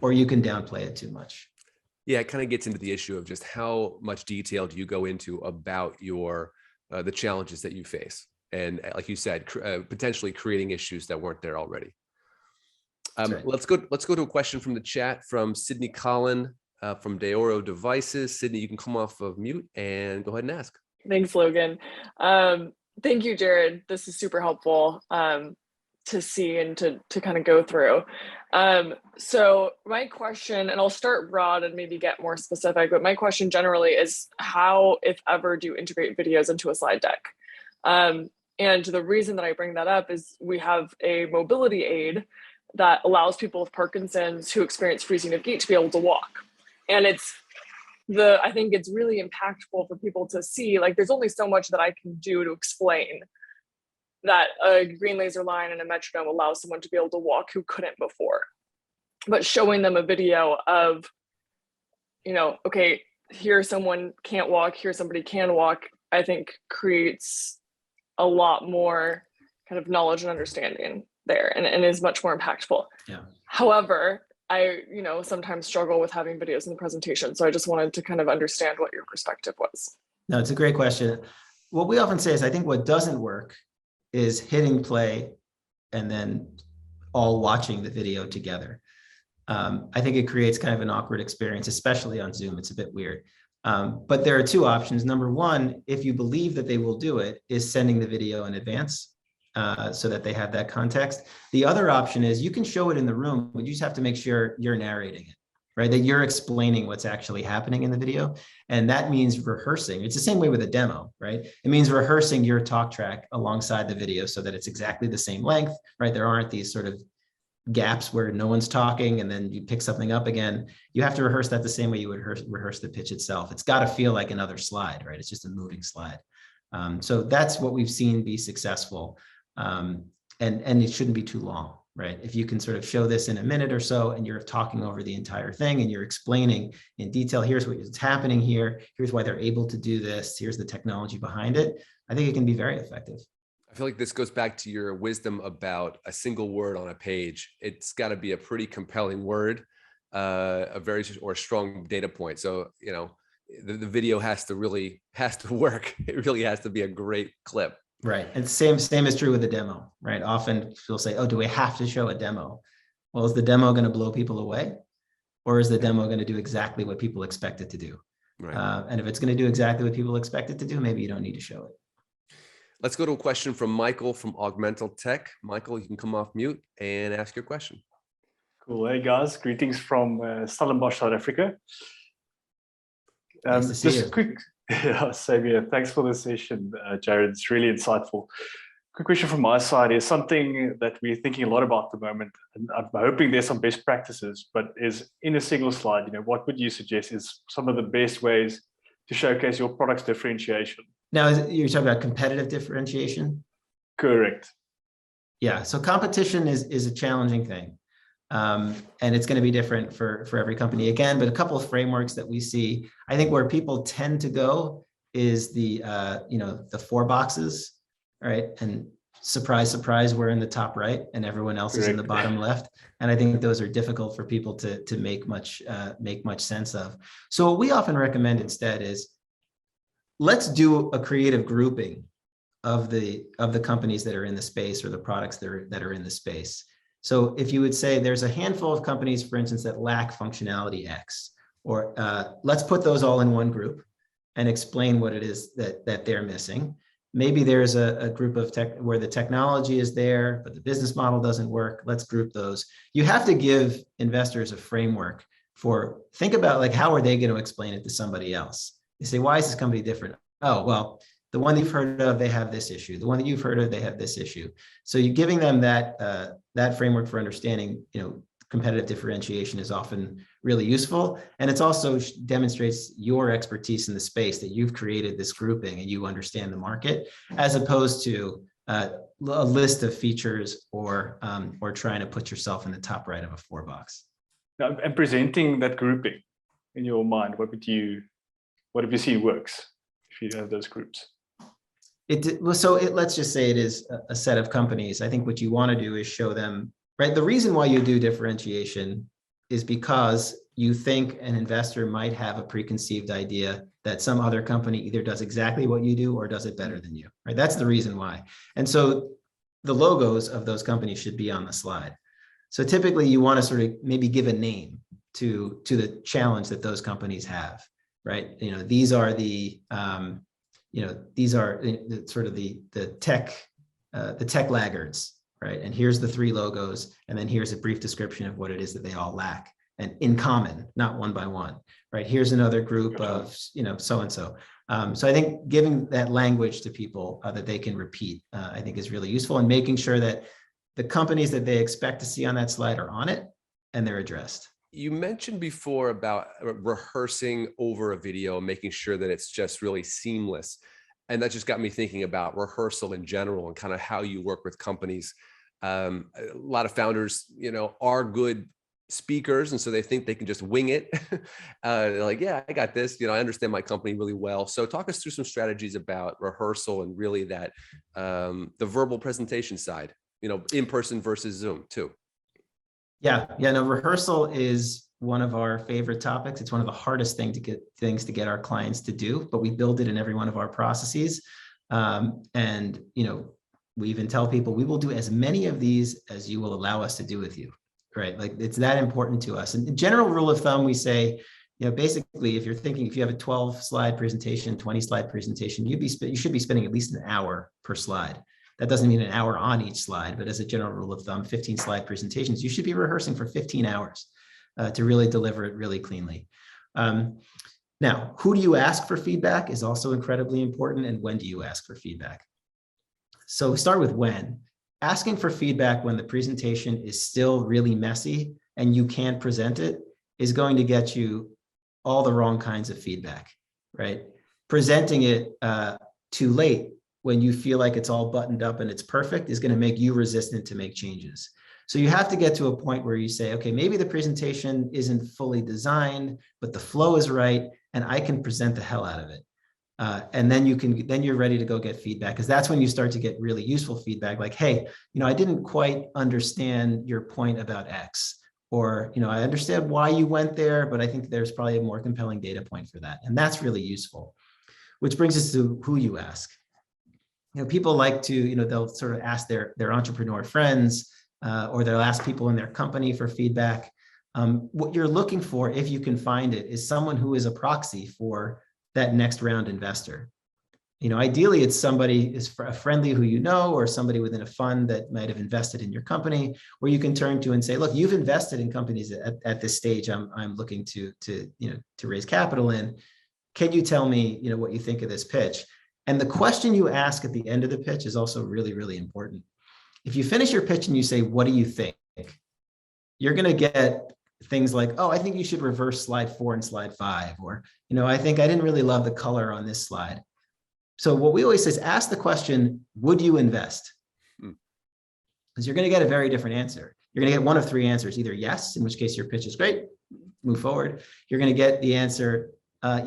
or you can downplay it too much. Yeah, it kind of gets into the issue of just how much detail do you go into about your the challenges that you face, and like you said, potentially creating issues that weren't there already. Right. Let's go to a question from the chat from Sydney Collin from Deoro Devices. Sydney, you can come off of mute and go ahead and ask. Thanks, Logan. Thank you, Jared. This is super helpful to see and to kind of go through. So my question, and I'll start broad and maybe get more specific, but my question generally is, how, if ever, do you integrate videos into a slide deck? And the reason that I bring that up is we have a mobility aid that allows people with Parkinson's who experience freezing of gait to be able to walk. And I think it's really impactful for people to see, like, there's only so much that I can do to explain that a green laser line and a metronome allows someone to be able to walk who couldn't before. But showing them a video of, okay, here someone can't walk, here somebody can walk, I think creates a lot more kind of knowledge and understanding there, and is much more impactful. Yeah. However, I, sometimes struggle with having videos in the presentation. So I just wanted to kind of understand what your perspective was. No, it's a great question. What we often say is, I think what doesn't work is hitting play and then all watching the video together. I think it creates kind of an awkward experience, especially on Zoom. It's a bit weird. But there are two options. Number one, if you believe that they will do it, is sending the video in advance so that they have that context. The other option is you can show it in the room, but you just have to make sure you're narrating it, right? That you're explaining what's actually happening in the video. And that means rehearsing. It's the same way with a demo, right? It means rehearsing your talk track alongside the video so that it's exactly the same length, right? There aren't these sort of gaps where no one's talking and then you pick something up again. You have to rehearse that the same way you would rehearse the pitch itself. It's got to feel like another slide, right? It's just a moving slide. So that's what we've seen be successful. And it shouldn't be too long, right? If you can sort of show this in a minute or so and you're talking over the entire thing and you're explaining in detail, here's what's happening here, here's why they're able to do this, here's the technology behind it, I think it can be very effective. I feel like this goes back to your wisdom about a single word on a page. It's got to be a pretty compelling word, or a strong data point. So, the video has to work. It really has to be a great clip. Right. And same is true with the demo, right? Often people say, oh, do we have to show a demo? Well, is the demo going to blow people away? Or is the demo going to do exactly what people expect it to do? Right. And if it's going to do exactly what people expect it to do, maybe you don't need to show it. Let's go to a question from Michael from Augmental Tech. Michael, you can come off mute and ask your question. Cool. Hey guys, greetings from Stellenbosch, South Africa. Nice to see just you. quick, same here. Thanks for the session, Jared. It's really insightful. Quick question from my side is something that we're thinking a lot about at the moment, and I'm hoping there's some best practices, but is in a single slide, what would you suggest is some of the best ways to showcase your product's differentiation? Now, you're talking about competitive differentiation? Correct. Yeah, so competition is a challenging thing. And it's going to be different for every company again, but a couple of frameworks that we see, I think where people tend to go is the 4 boxes, right? And surprise, surprise, we're in the top right and everyone else is in the bottom left. And I think those are difficult for people to make much sense of. So what we often recommend instead is, let's do a creative grouping of the companies that are in the space or the products that are in the space. So if you would say there's a handful of companies, for instance, that lack functionality X, or let's put those all in one group and explain what it is that they're missing. Maybe there's a group of tech where the technology is there, but the business model doesn't work. Let's group those. You have to give investors a framework think about like, how are they going to explain it to somebody else? They say, why is this company different? Oh, well, the one you've heard of, they have this issue. The one that you've heard of, they have this issue. So you're giving them that framework for understanding, competitive differentiation is often really useful. And it's also demonstrates your expertise in the space, that you've created this grouping and you understand the market, as opposed to a list of features or trying to put yourself in the top right of a 4 box. Now, and presenting that grouping in your mind, what have you seen works if you have those groups? Let's just say it is a set of companies. I think what you want to do is show them, right? The reason why you do differentiation is because you think an investor might have a preconceived idea that some other company either does exactly what you do or does it better than you, right? That's the reason why. And so the logos of those companies should be on the slide. So typically you want to sort of maybe give a name to the challenge that those companies have, right? These are the sort of the tech laggards, right? And here's the 3 logos, and then here's a brief description of what it is that they all lack, and in common, not one by one, right? Here's another group of, so-and-so. So I think giving that language to people that they can repeat, I think is really useful, and making sure that the companies that they expect to see on that slide are on it and they're addressed. You mentioned before about rehearsing over a video, making sure that it's just really seamless. And that just got me thinking about rehearsal in general and kind of how you work with companies. A lot of founders, are good speakers. And so they think they can just wing it. They're like, yeah, I got this. I understand my company really well. So talk us through some strategies about rehearsal and really that the verbal presentation side, in person versus Zoom too. Yeah. No, rehearsal is one of our favorite topics. It's one of the hardest things to get our clients to do, but we build it in every one of our processes. And we even tell people we will do as many of these as you will allow us to do with you, right? Like, it's that important to us. And the general rule of thumb, we say, basically, if you have a 12-slide presentation, 20-slide presentation, you should be spending at least an hour per slide. That doesn't mean an hour on each slide, but as a general rule of thumb, 15-slide presentations, you should be rehearsing for 15 hours to really deliver it really cleanly. Now, who do you ask for feedback is also incredibly important, and when do you ask for feedback? So start with when. Asking for feedback when the presentation is still really messy and you can't present it is going to get you all the wrong kinds of feedback, right? Presenting it too late when you feel like it's all buttoned up and it's perfect is going to make you resistant to make changes. So you have to get to a point where you say, okay, maybe the presentation isn't fully designed, but the flow is right, and I can present the hell out of it. And then you're ready to go get feedback, because that's when you start to get really useful feedback, like, hey, I didn't quite understand your point about X, or, I understand why you went there, but I think there's probably a more compelling data point for that. And that's really useful, which brings us to who you ask. People like to, they'll sort of ask their entrepreneur friends, or they'll ask people in their company for feedback. What you're looking for, if you can find it, is someone who is a proxy for that next round investor. Ideally, it's somebody is a friendly who or somebody within a fund that might have invested in your company, where you can turn to and say, look, you've invested in companies at this stage I'm looking to raise capital in. Can you tell me, what you think of this pitch? And the question you ask at the end of the pitch is also really, really important. If you finish your pitch and you say, what do you think? You're going to get things like, oh, I think you should reverse slide 4 and slide 5, or, I think I didn't really love the color on this slide. So what we always say is ask the question, would you invest? Because you're going to get a very different answer. You're going to get one of 3 answers, either yes, in which case your pitch is great, move forward. You're going to get the answer,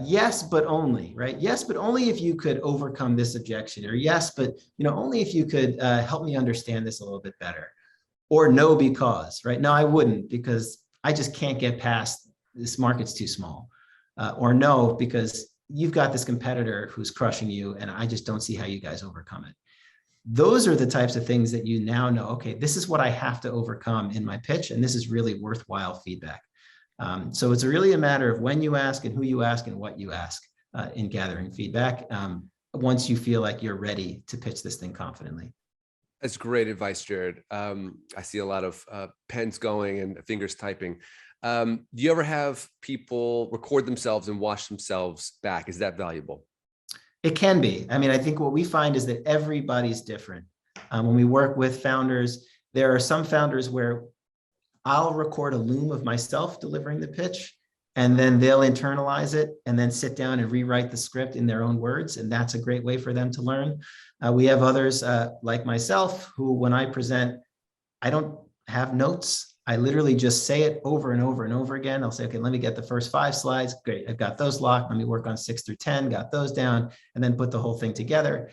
yes, but only, right? Yes, but only if you could overcome this objection, or yes, but only if you could help me understand this a little bit better, or no, because, right? No, I wouldn't, because I just can't get past this market's too small, or no, because you've got this competitor who's crushing you, and I just don't see how you guys overcome it. Those are the types of things that you now know, okay, this is what I have to overcome in my pitch, and this is really worthwhile feedback. So it's really a matter of when you ask and who you ask and what you ask in gathering feedback, once you feel like you're ready to pitch this thing confidently. That's great advice, Jared. I see a lot of pens going and fingers typing. Do you ever have people record themselves and watch themselves back? Is that valuable? It can be. I mean, I think what we find is that everybody's different. When we work with founders, there are some founders where I'll record a loom of myself delivering the pitch, and then they'll internalize it and then sit down and rewrite the script in their own words. And that's a great way for them to learn. We have others like myself, who, when I present, I don't have notes. I literally just say it over and over and over again. I'll say, okay, let me get the first 5 slides. Great, I've got those locked. Let me work on 6 through 10, got those down, and then put the whole thing together.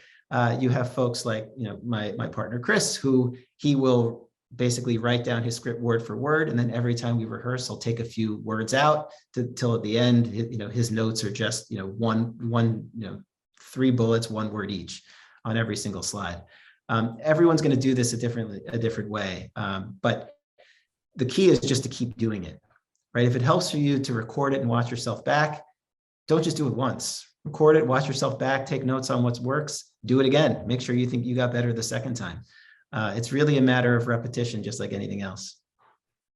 You have folks like, my partner, Chris, who he will basically write down his script word for word. And then every time we rehearse, he'll take a few words out till at the end, his notes are just, 3 bullets, 1 word each on every single slide. Everyone's going to do this a different way. But the key is just to keep doing it, right? If it helps for you to record it and watch yourself back, don't just do it once. Record it, watch yourself back, take notes on what works, do it again. Make sure you think you got better the second time. It's really a matter of repetition, just like anything else.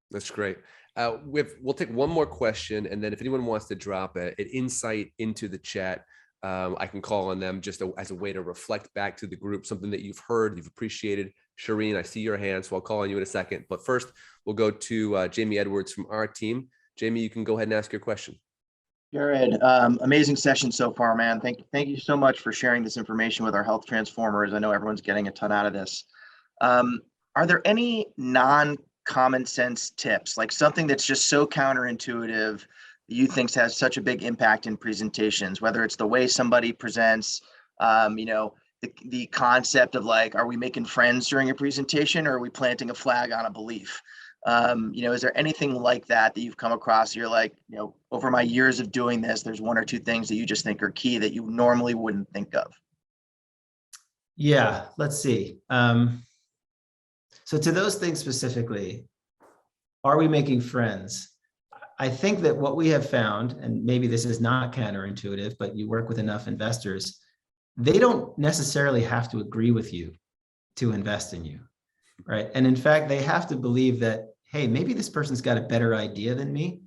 That's great. We'll take one more question, and then if anyone wants to drop an insight into the chat, I can call on them just as a way to reflect back to the group, something that you've heard, you've appreciated. Shireen, I see your hand, so I'll call on you in a second. But first, we'll go to Jamie Edwards from our team. Jamie, you can go ahead and ask your question. Jared, amazing session so far, man. Thank you so much for sharing this information with our health transformers. I know everyone's getting a ton out of this. Are there any non-common sense tips, like something that's just so counterintuitive that you think has such a big impact in presentations, whether it's the way somebody presents, the concept of like, are we making friends during a presentation, or are we planting a flag on a belief? Is there anything like that you've come across? You're like, over my years of doing this, there's 1 or 2 things that you just think are key that you normally wouldn't think of. Yeah, let's see. So to those things specifically, are we making friends? I think that what we have found, and maybe this is not counterintuitive, but you work with enough investors, they don't necessarily have to agree with you to invest in you, right? And in fact, they have to believe that, hey, maybe this person's got a better idea than me.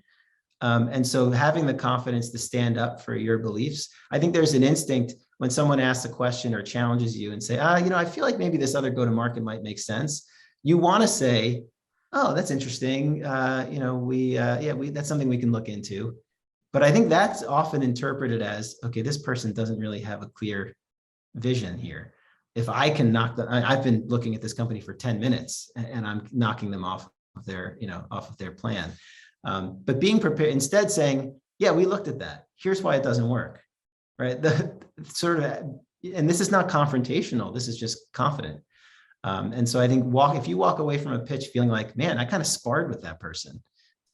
And so having the confidence to stand up for your beliefs, I think there's an instinct when someone asks a question or challenges you and say, I feel like maybe this other go-to-market might make sense. You want to say, oh, that's interesting. That's something we can look into. But I think that's often interpreted as, okay, this person doesn't really have a clear vision here. If I can I've been looking at this company for 10 minutes and I'm knocking them off of their plan. But being prepared, instead saying, yeah, we looked at that. Here's why it doesn't work. right? The sort of, and this is not confrontational. This is just confident. And so I think if you walk away from a pitch feeling like, man, I kind of sparred with that person,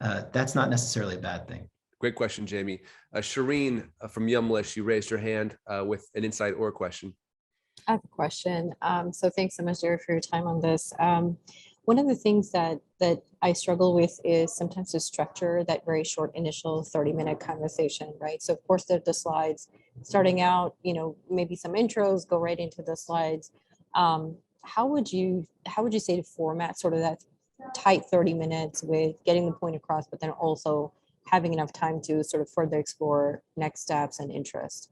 that's not necessarily a bad thing. Great question, Jamie. Shireen from Yumlish, you raised your hand with an insight or a question. I have a question. So thanks so much, Jared, for your time on this. One of the things that I struggle with is sometimes to structure that very short initial 30-minute conversation, right? So of course, there's the slides starting out, maybe some intros, go right into the slides. How would you say to format sort of that tight 30 minutes with getting the point across, but then also having enough time to sort of further explore next steps and interest?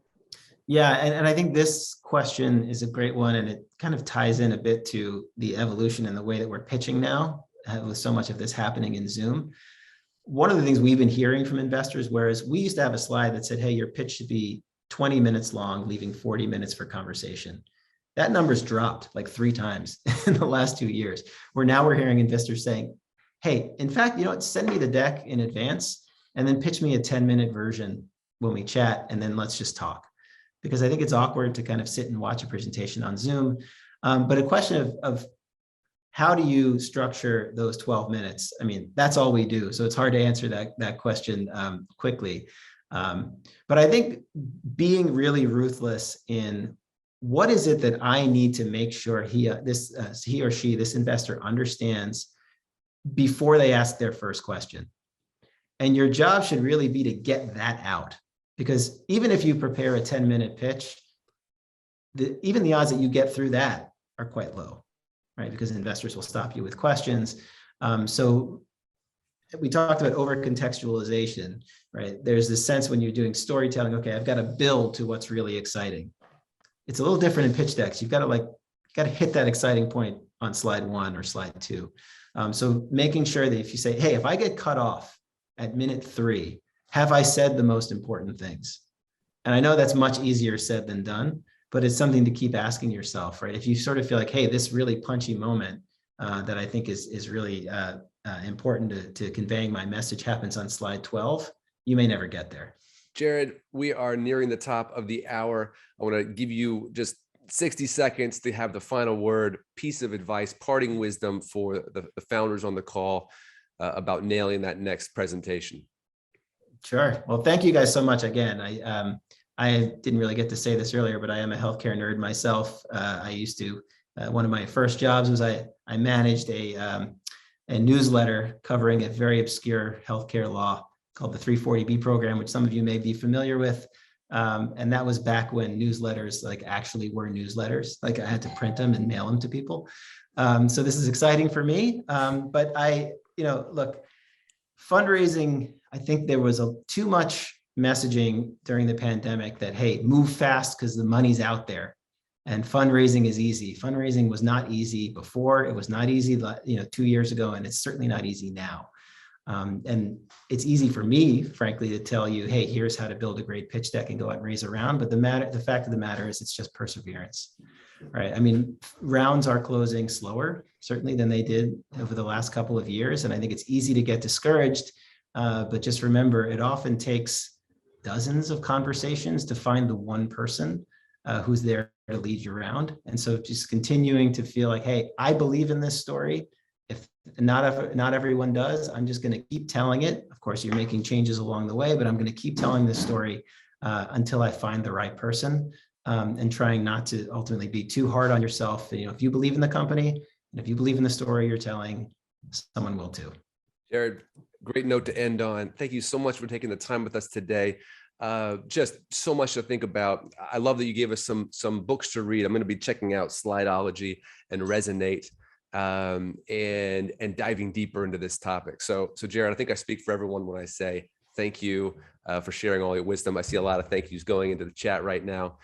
Yeah, and I think this question is a great one, and it kind of ties in a bit to the evolution in the way that we're pitching now, with so much of this happening in Zoom. One of the things we've been hearing from investors, whereas we used to have a slide that said, hey, your pitch should be 20 minutes long, leaving 40 minutes for conversation. That number's dropped like 3 times in the last 2 years, where now we're hearing investors saying, hey, in fact, send me the deck in advance and then pitch me a 10-minute version when we chat, and then let's just talk. Because I think it's awkward to kind of sit and watch a presentation on Zoom. But a question of how do you structure those 12 minutes? I mean, that's all we do. So it's hard to answer that question quickly. But I think being really ruthless in what is it that I need to make sure he or she, this investor, understands before they ask their first question. And your job should really be to get that out. Because even if you prepare a 10-minute pitch, even the odds that you get through that are quite low, right? Because investors will stop you with questions. So we talked about over-contextualization, right? There's this sense when you're doing storytelling, okay, I've got to build to what's really exciting. It's a little different in pitch decks. You've got to hit that exciting point on slide 1 or slide 2. So making sure that if you say, hey, if I get cut off at minute 3, have I said the most important things? And I know that's much easier said than done, but it's something to keep asking yourself, right? If you sort of feel like, hey, this really punchy moment that I think is really important to conveying my message happens on slide 12, you may never get there. Jared, we are nearing the top of the hour. I want to give you just 60 seconds to have the final word, piece of advice, parting wisdom for the founders on the call about nailing that next presentation. Sure. Well, thank you guys so much again. I didn't really get to say this earlier, but I am a healthcare nerd myself. I used to, one of my first jobs was I managed a newsletter covering a very obscure healthcare law called the 340B program, which some of you may be familiar with. And that was back when newsletters actually were newsletters. Like I had to print them and mail them to people. So this is exciting for me. But look, fundraising, I think there was too much messaging during the pandemic that, hey, move fast because the money's out there. And fundraising is easy. Fundraising was not easy before. It was not easy, 2 years ago, and it's certainly not easy now. And it's easy for me, frankly, to tell you, hey, here's how to build a great pitch deck and go out and raise a round. But the fact of the matter is it's just perseverance, right? I mean, rounds are closing slower, certainly, than they did over the last couple of years. And I think it's easy to get discouraged. But just remember, it often takes dozens of conversations to find the one person who's there to lead you around. And so just continuing to feel like, hey, I believe in this story. If not everyone does, I'm just going to keep telling it. Of course, you're making changes along the way, but I'm going to keep telling this story until I find the right person, and trying not to ultimately be too hard on yourself. If you believe in the company and if you believe in the story you're telling, someone will too. Jared, great note to end on. Thank you so much for taking the time with us today. Just so much to think about. I love that you gave us some books to read. I'm going to be checking out Slideology and Resonate, and diving deeper into this topic. So Jared, I think I speak for everyone when I say thank you for sharing all your wisdom. I see a lot of thank yous going into the chat right now.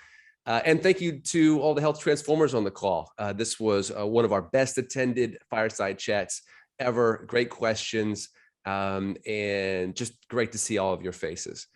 And thank you to all the health transformers on the call. This was one of our best attended fireside chats ever. Great questions, and just great to see all of your faces.